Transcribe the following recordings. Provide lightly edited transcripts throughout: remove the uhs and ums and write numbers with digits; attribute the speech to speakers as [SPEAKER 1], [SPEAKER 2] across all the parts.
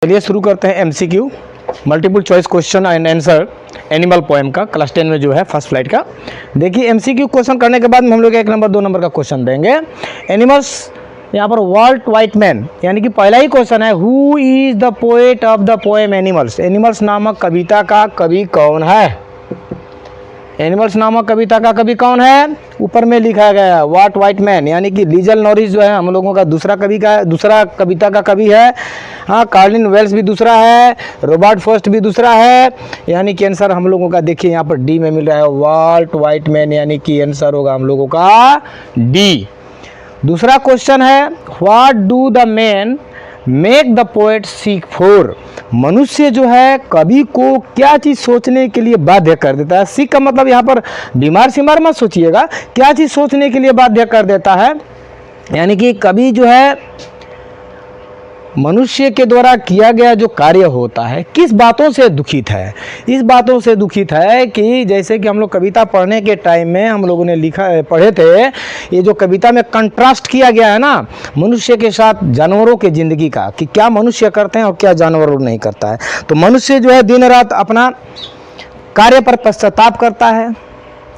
[SPEAKER 1] चलिए शुरू करते हैं MCQ multiple choice question and answer animal poem का क्लास 10 में जो है फर्स्ट फ्लाइट का। देखिए एमसीक्यू क्वेश्चन करने के बाद में हम लोग 1 नंबर 2 नंबर का क्वेश्चन देंगे। एनिमल्स यहाँ पर वाल्ट व्हाइटमैन यानी कि पहला ही क्वेश्चन है, who is the poet of the poem animals. Animals नामक कविता का कवि कौन है? एनिमल्स नामक कविता का कवि कौन है? ऊपर में लिखा गया है वाल्ट व्हाइटमैन, यानी कि लीजल नॉरिस जो है हम लोगों का दूसरा कविता का कवि है। हाँ, कार्लिन वेल्स भी दूसरा है, रॉबर्ट फर्स्ट भी दूसरा है, यानी कि आंसर हम लोगों का देखिए यहाँ पर डी में मिल रहा है वाल्ट व्हाइटमैन, यानी कि आंसर होगा हम लोगों का डी। दूसरा क्वेश्चन है what do the man make the poet seek for. मनुष्य जो है कवि को क्या चीज़ सोचने के लिए बाध्य कर देता है? सीख का मतलब यहाँ पर बीमार सिमार मत सोचिएगा, क्या चीज़ सोचने के लिए बाध्य कर देता है, यानी कि कवि जो है मनुष्य के द्वारा किया गया जो कार्य होता है किस बातों से दुखित है? इस बातों से दुखित है कि जैसे कि हम लोग कविता पढ़ने के टाइम में हम लोगों ने पढ़े थे, ये जो कविता में कंट्रास्ट किया गया है ना मनुष्य के साथ जानवरों के ज़िंदगी का, कि क्या मनुष्य करते हैं और क्या जानवर नहीं करता है। तो मनुष्य जो है दिन रात अपना कार्य पर पश्चाताप करता है,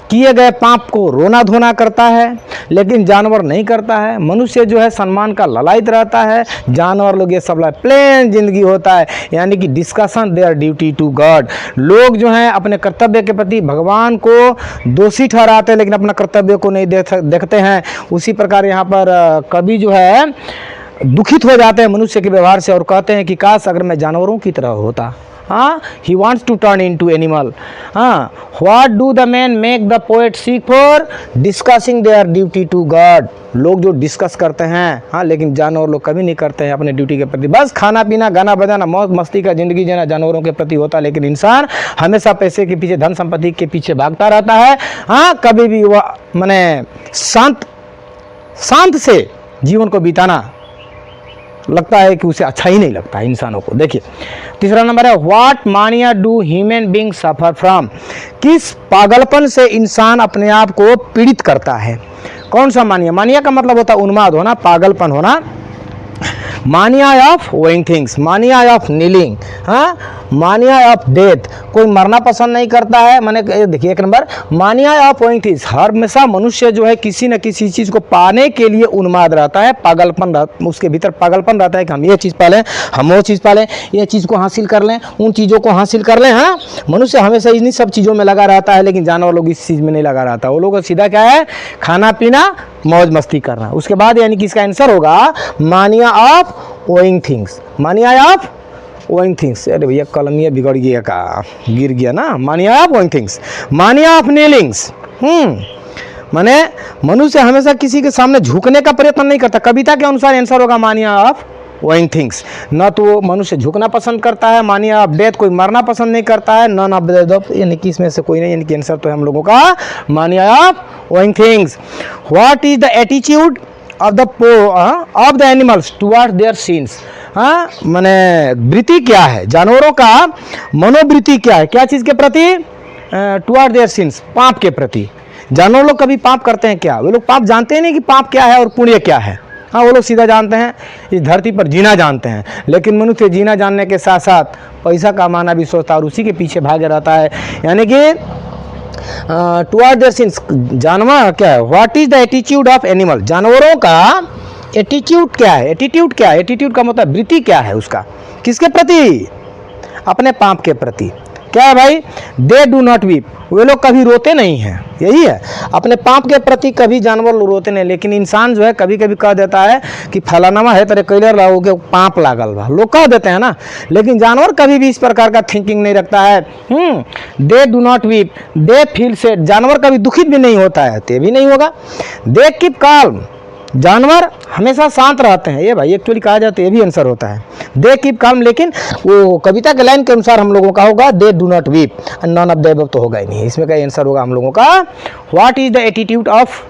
[SPEAKER 1] किए गए पाप को रोना धोना करता है, लेकिन जानवर नहीं करता है। मनुष्य जो है सम्मान का ललायत रहता है, जानवर लोग ये सब प्लेन जिंदगी होता है, यानी कि discussion their duty to God. लोग जो हैं अपने कर्तव्य के प्रति भगवान को दोषी ठहराते हैं, लेकिन अपना कर्तव्य को नहीं देखते हैं। उसी प्रकार यहाँ पर कवि जो है दुखित हो जाते हैं मनुष्य के व्यवहार से और कहते हैं कि काश अगर मैं जानवरों की तरह होता। हाँ, he wants to turn into animal. हाँ, what do the men make the poet seek for? Discussing their duty to God. लोग जो डिस्कस करते हैं, हाँ, लेकिन जानवर लोग कभी नहीं करते हैं अपने ड्यूटी के प्रति। बस खाना पीना गाना बजाना मौज मस्ती का जिंदगी जीना जानवरों के प्रति होता है, लेकिन इंसान हमेशा पैसे के पीछे धन संपत्ति के पीछे भागता रहता है। हाँ, कभी भी वह माने शांत से जीवन को बिताना लगता है कि उसे अच्छा ही नहीं लगता है इंसानों को। देखिए तीसरा नंबर है व्हाट मानिया do human being suffer from. किस पागलपन से इंसान अपने आप को पीड़ित करता है? कौन सा मानिया? मानिया का मतलब होता है उन्माद होना, पागलपन होना। मानिया of wooing things, mania of kneeling, हाँ, मानिया ऑफ डेथ। कोई मरना पसंद नहीं करता है, मैंने देखिए 1 नंबर मानिया ऑफ वोइंग थिंग्स। हमेशा मनुष्य जो है किसी न किसी चीज़ को पाने के लिए उन्माद रहता है, पागलपन उसके भीतर पागलपन रहता है कि हम ये चीज़ पालें, हम वो चीज़ पालें, ये चीज़ को हासिल कर लें, उन चीज़ों को हासिल कर लें। हाँ, मनुष्य हमेशा इन्हीं सब चीज़ों में लगा रहता है, लेकिन जानवर लोग इस चीज़ में नहीं लगा रहता। वो लोग सीधा क्या है, खाना पीना मौज मस्ती करना। उसके बाद यानी कि इसका आंसर होगा मानिया of owing things, mania of owing things. अरे भैया कलमिया बिगड़ गया का, गिर गया ना। Mania of owing things, mania of kneelings. माने मनुष्य हमेशा किसी के सामने झुकने का प्रयत्न नहीं करता। कविता के अनुसार आंसर होगा मानिया ऑफ ओइंग थिंग्स। न तो वो मनुष्य झुकना पसंद करता है, मानिया ऑफ डेथ कोई मरना पसंद नहीं करता है, नन ऑफ द, यानी कि इसमें से कोई नहीं, यानी कि आंसर तो है हम लोगों का मानिया of owing things. What is the attitude of the animals towards their since. हाँ, माने वृत्ति क्या है जानवरों का, मनोवृत्ति क्या है, क्या चीज़ के प्रति? टुवर्ड्स देयर सिंस, पाप के प्रति। जानवर लोग कभी पाप करते हैं क्या? वे लोग पाप जानते ही नहीं कि पाप क्या है और पुण्य क्या है। हाँ, वो लोग सीधा जानते हैं, इस धरती पर जीना जानते हैं, लेकिन मनुष्य जीना जानने के साथ साथ पैसा कमाना भी सोचता है और उसी के पीछे भागे रहता है, यानी कि टुवर्ड्स देयर सिंस। जानवर क्या है? What is the attitude of animal. जानवरों का एटीट्यूड क्या है? एटीट्यूड क्या है? एटीट्यूड का मतलब वृत्ति क्या है उसका, किसके प्रति? अपने पाप के प्रति। क्या है भाई? दे डू नॉट वीप, वे लोग कभी रोते नहीं हैं, यही है। अपने पाप के प्रति कभी जानवर लोग रोते नहीं, लेकिन इंसान जो है कभी कभी कह देता है कि फलानामा है तेरे कैलर रहो के पाप लागल बा, लोग कह देते हैं ना, लेकिन जानवर कभी भी इस प्रकार का थिंकिंग नहीं रखता है। They do not weep, they feel sad, जानवर कभी दुखित भी नहीं होता है, ते भी नहीं होगा। दे कीप काल्म, जानवर हमेशा शांत रहते हैं। ये भाई एक्चुअली कहा जाता है, ये भी आंसर होता है दे कीप काम, लेकिन वो कविता के लाइन के अनुसार हम लोगों का होगा they do not weep, non of the above तो होगा ही नहीं। इसमें का आंसर होगा हम लोगों का what is the attitude of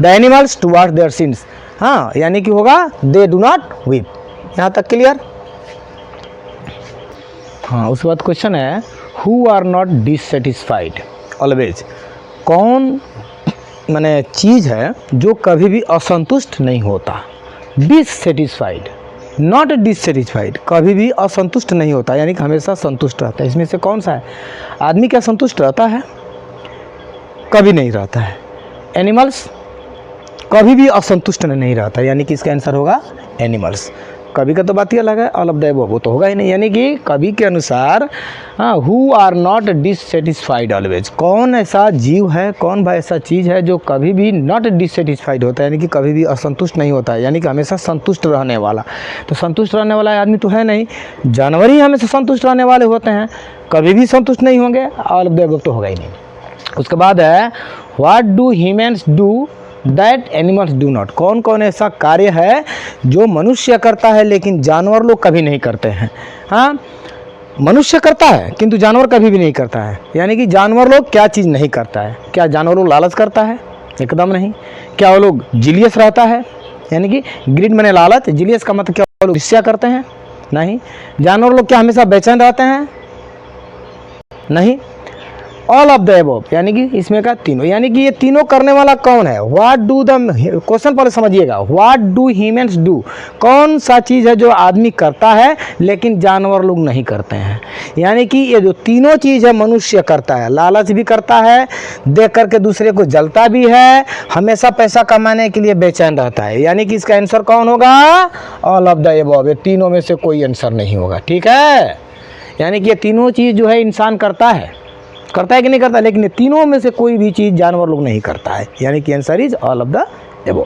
[SPEAKER 1] the animals towards their since. हाँ, यानी कि होगा दे डू नॉट वीप। यहाँ तक क्लियर? हाँ, उसके बाद क्वेश्चन है who are not dissatisfied always. कौन माने चीज़ है जो कभी भी असंतुष्ट नहीं होता? डिससेटिस्फाइड नॉट डिससेटिस्फाइड, कभी भी असंतुष्ट नहीं होता, यानी कि हमेशा संतुष्ट रहता है। इसमें से कौन सा है? आदमी क्या संतुष्ट रहता है? कभी नहीं रहता है। एनिमल्स कभी भी असंतुष्ट नहीं रहता, यानी कि इसका आंसर होगा एनिमल्स। कभी का तो बात ही अलग है, ऑल ऑफ द अबव वो तो होगा ही नहीं, यानी कि कभी के अनुसार who are not dissatisfied always, कौन ऐसा जीव है, कौन भाई ऐसा चीज़ है जो कभी भी नॉट डिससेटिस्फाइड होता है, यानी कि कभी भी असंतुष्ट नहीं होता है, यानी कि हमेशा संतुष्ट रहने वाला। तो संतुष्ट रहने वाला आदमी तो है नहीं, जानवर ही हमेशा संतुष्ट रहने वाले होते हैं, कभी भी संतुष्ट नहीं होंगे, ऑल ऑफ द अबव तो होगा ही नहीं। उसके बाद है what do humans do that animals do not, कौन कौन ऐसा कार्य है जो मनुष्य करता है लेकिन जानवर लोग कभी नहीं करते हैं। हाँ, मनुष्य करता है किंतु जानवर कभी भी नहीं करता है, यानी कि जानवर लोग क्या चीज़ नहीं करता है? क्या जानवर लोग लालच करता है? एकदम नहीं। क्या वो लोग जिलियस रहता है? यानी कि ग्रीड माने लालच, जिलियस का मतलब क्या वो लोग ईर्ष्या करते हैं? नहीं। जानवर लोग क्या हमेशा बेचैन रहते हैं? नहीं। ऑल ऑफ द अबव, यानी कि इसमें का तीनों, यानी कि ये तीनों करने वाला कौन है? व्हाट डू द, क्वेश्चन पहले समझिएगा, व्हाट डू ह्यूमन्स डू, कौन सा चीज़ है जो आदमी करता है लेकिन जानवर लोग नहीं करते हैं? यानी कि ये जो तीनों चीज़ है मनुष्य करता है, लालच भी करता है, देख करके दूसरे को जलता भी है, हमेशा पैसा कमाने के लिए बेचैन रहता है, यानी कि इसका आंसर कौन होगा? All of the above. ये तीनों में से कोई आंसर नहीं होगा, ठीक है? यानी कि ये तीनों चीज़ जो है इंसान करता है कि नहीं करता, लेकिन ये तीनों में से कोई भी चीज़ जानवर लोग नहीं करता है, यानी कि answer is all of the above.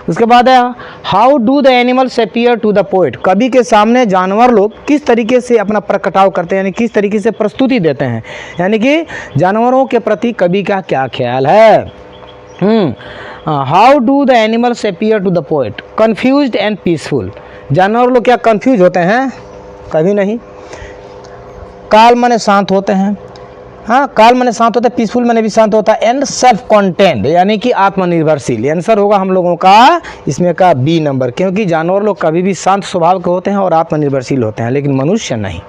[SPEAKER 1] उसके बाद है how do the animals appear to the poet, कवि के सामने जानवर लोग किस तरीके से अपना प्रकटाव करते हैं, यानी किस तरीके से प्रस्तुति देते हैं, यानी कि जानवरों के प्रति कवि का क्या ख्याल है। How do the animals appear to the poet, confused and peaceful, जानवर लोग क्या कन्फ्यूज होते हैं? कभी नहीं। काल माने शांत होते हैं, हाँ, काल माने शांत होता है, पीसफुल माने भी शांत होता है, एंड सेल्फ कॉन्टेंट, यानी कि आत्मनिर्भरशील। आंसर होगा हम लोगों का इसमें का बी नंबर, क्योंकि जानवर लोग कभी भी शांत स्वभाव के होते हैं और आत्मनिर्भरशील होते हैं, लेकिन मनुष्य नहीं।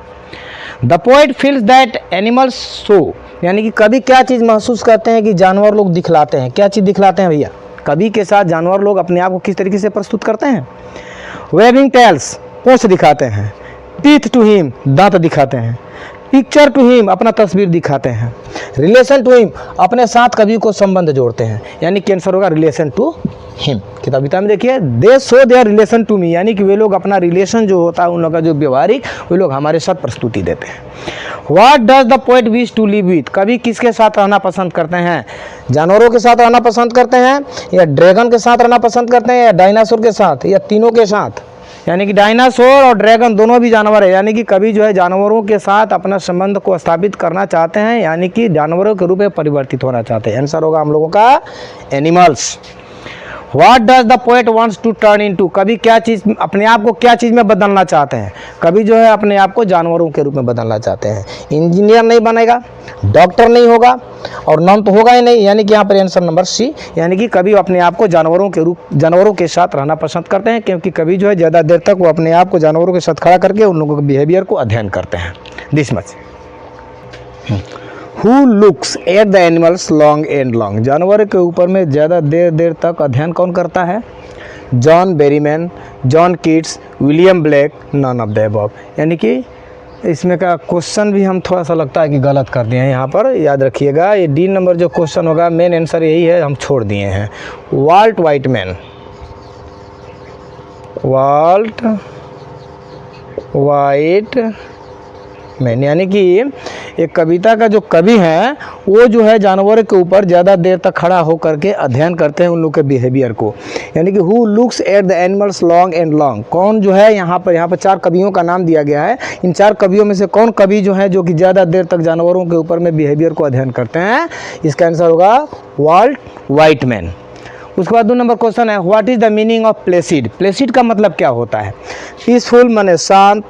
[SPEAKER 1] The poet feels that animals show, यानी कि कभी क्या चीज़ महसूस करते हैं कि जानवर लोग दिखलाते हैं? क्या चीज़ दिखलाते हैं भैया? कभी के साथ जानवर लोग अपने आप को किस तरीके से प्रस्तुत करते हैं? वेविंग टेल्स, पूंछ दिखाते हैं, टीथ टू हिम, दांत दिखाते हैं, पिक्चर टू हिम, अपना तस्वीर दिखाते हैं, रिलेशन टू हिम, अपने साथ कवि को संबंध जोड़ते हैं, यानी कि आंसर होगा रिलेशन टू हिम। किताब में देखिए, they show their relation to me, यानी कि वे लोग अपना रिलेशन जो होता है उन लोगों का जो व्यवहारिक, वे लोग हमारे साथ प्रस्तुति देते हैं। What does the poet wish to live with, कवि किसके साथ रहना पसंद करते हैं? जानवरों के साथ रहना पसंद करते हैं, या ड्रैगन के साथ रहना पसंद करते हैं, या डायनासोर के साथ, या तीनों के साथ? यानी कि डायनासोर और ड्रैगन दोनों भी जानवर है, यानी कि कवि जो है जानवरों के साथ अपना संबंध को स्थापित करना चाहते हैं, यानी कि जानवरों के रूप में परिवर्तित होना चाहते हैं। आंसर होगा हम लोगों का animals. What does the poet wants to turn into, कवि क्या चीज़, अपने आप को क्या चीज़ में बदलना चाहते हैं? कवि जो है अपने आप को जानवरों के रूप में बदलना चाहते हैं। इंजीनियर नहीं बनेगा, डॉक्टर नहीं होगा, और नॉन तो होगा ही नहीं, यानी कि यहाँ पर आंसर नंबर सी, यानी कि कवि अपने आप को जानवरों के साथ रहना पसंद करते हैं, क्योंकि कवि जो है ज़्यादा देर तक वो अपने आप को जानवरों के साथ खड़ा करके उन लोगों के बिहेवियर को अध्ययन करते हैं। This much. Who looks at the animals long and long, जानवर के ऊपर में ज़्यादा देर तक अध्ययन कौन करता है? John Berryman, John Keats, William Blake, none of the above. यानी कि इसमें का क्वेश्चन भी हम थोड़ा सा लगता है कि गलत कर दिए हैं यहाँ पर, याद रखिएगा। ये डी नंबर जो क्वेश्चन होगा, मेन आंसर यही है, हम छोड़ दिए हैं। वाल्ट वाइटमैन, वाल्ट वाइटमैन, यानी कि एक कविता का जो कवि हैं वो जो है जानवर के ऊपर ज़्यादा देर तक खड़ा होकर के अध्ययन करते हैं उन लोग के बिहेवियर को, यानी कि who looks at the animals long and long, कौन जो है यहाँ पर 4 कवियों का नाम दिया गया है। इन 4 कवियों में से कौन कवि जो है जो कि ज़्यादा देर तक जानवरों के ऊपर में बिहेवियर को अध्ययन करते हैं? इसका आंसर होगा वाल्ट वाइटमैन। उसके बाद 2 नंबर क्वेश्चन है, what is the meaning of Placid, Placid का मतलब क्या होता है? पीसफुल माने शांत,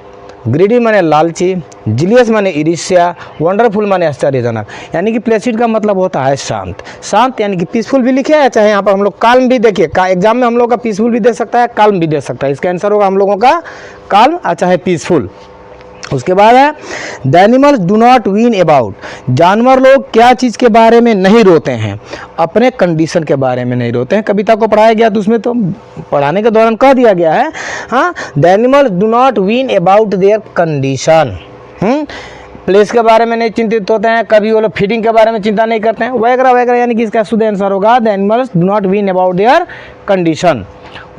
[SPEAKER 1] ग्रीडी माने लालची, जिलियस माने ईर्ष्या, वंडरफुल माने आश्चर्यजनक। यानी कि प्लेसिड का मतलब होता है शांत। शांत यानी कि पीसफुल भी लिखे हैं, चाहे यहाँ पर हम लोग काल्म भी देखिए, एग्जाम में हम लोग का पीसफुल भी दे सकता है, काल्म भी दे सकता है। इसका आंसर होगा हम लोगों का काल्म, चाहे पीसफुल। उसके बाद है the animals do not whine about, जानवर लोग क्या चीज़ के बारे में नहीं रोते हैं, अपने कंडीशन के बारे में नहीं रोते हैं। कविता को पढ़ाया गया तो उसमें तो पढ़ाने के दौरान कह दिया गया है, हाँ, the animals do not whine about their condition, place के बारे में नहीं चिंतित होते हैं, कभी वो लोग फीडिंग के बारे में चिंता नहीं करते हैं, वगैरह वगैरह, यानी कि इसका शुद्ध आंसर होगा the animals do not whine about their condition.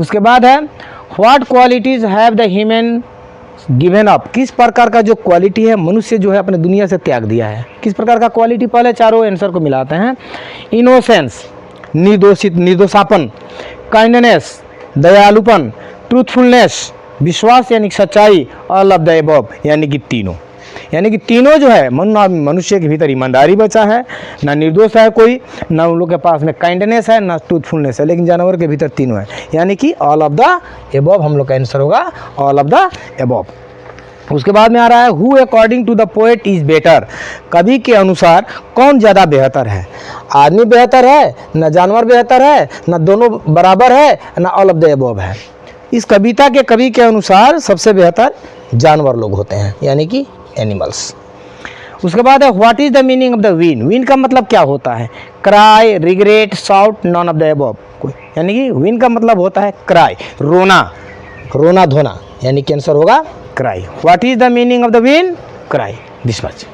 [SPEAKER 1] उसके बाद है what qualities have the human given up, किस प्रकार का जो क्वालिटी है मनुष्य जो है अपने दुनिया से त्याग दिया है, किस प्रकार का क्वालिटी, पहले चारों आंसर को मिलाते हैं। इनोसेंस, निर्दोषापन, काइंडनेस, दयालुपन, ट्रूथफुलनेस, विश्वास यानी सच्चाई, ऑल ऑफ द अबव यानी कि तीनों, यानी कि तीनों जो है मनुष्य के भीतर ईमानदारी बचा है, ना निर्दोष है कोई, ना उन लोग के पास में काइंडनेस है, ना ट्रूथफुलनेस है, लेकिन जानवर के भीतर तीनों है, यानी कि ऑल ऑफ द अबव हम लोग का आंसर होगा ऑल ऑफ द अबव। उसके बाद में आ रहा है who according to the poet is better, कवि के अनुसार कौन ज़्यादा बेहतर है, आदमी बेहतर है, ना जानवर बेहतर है, ना दोनों बराबर है, ना ऑल ऑफ द अबव है। इस कविता के कवि के अनुसार सबसे बेहतर जानवर लोग होते हैं, यानी कि एनिमल्स। उसके बाद है what is the meaning of the whine, whine का मतलब क्या होता है, cry, regret, shout, none of the above, यानी कि वीन का मतलब होता है क्राई, रोना, रोना धोना, यानी कि आंसर होगा cry. What is the meaning of the whine, cry, this much.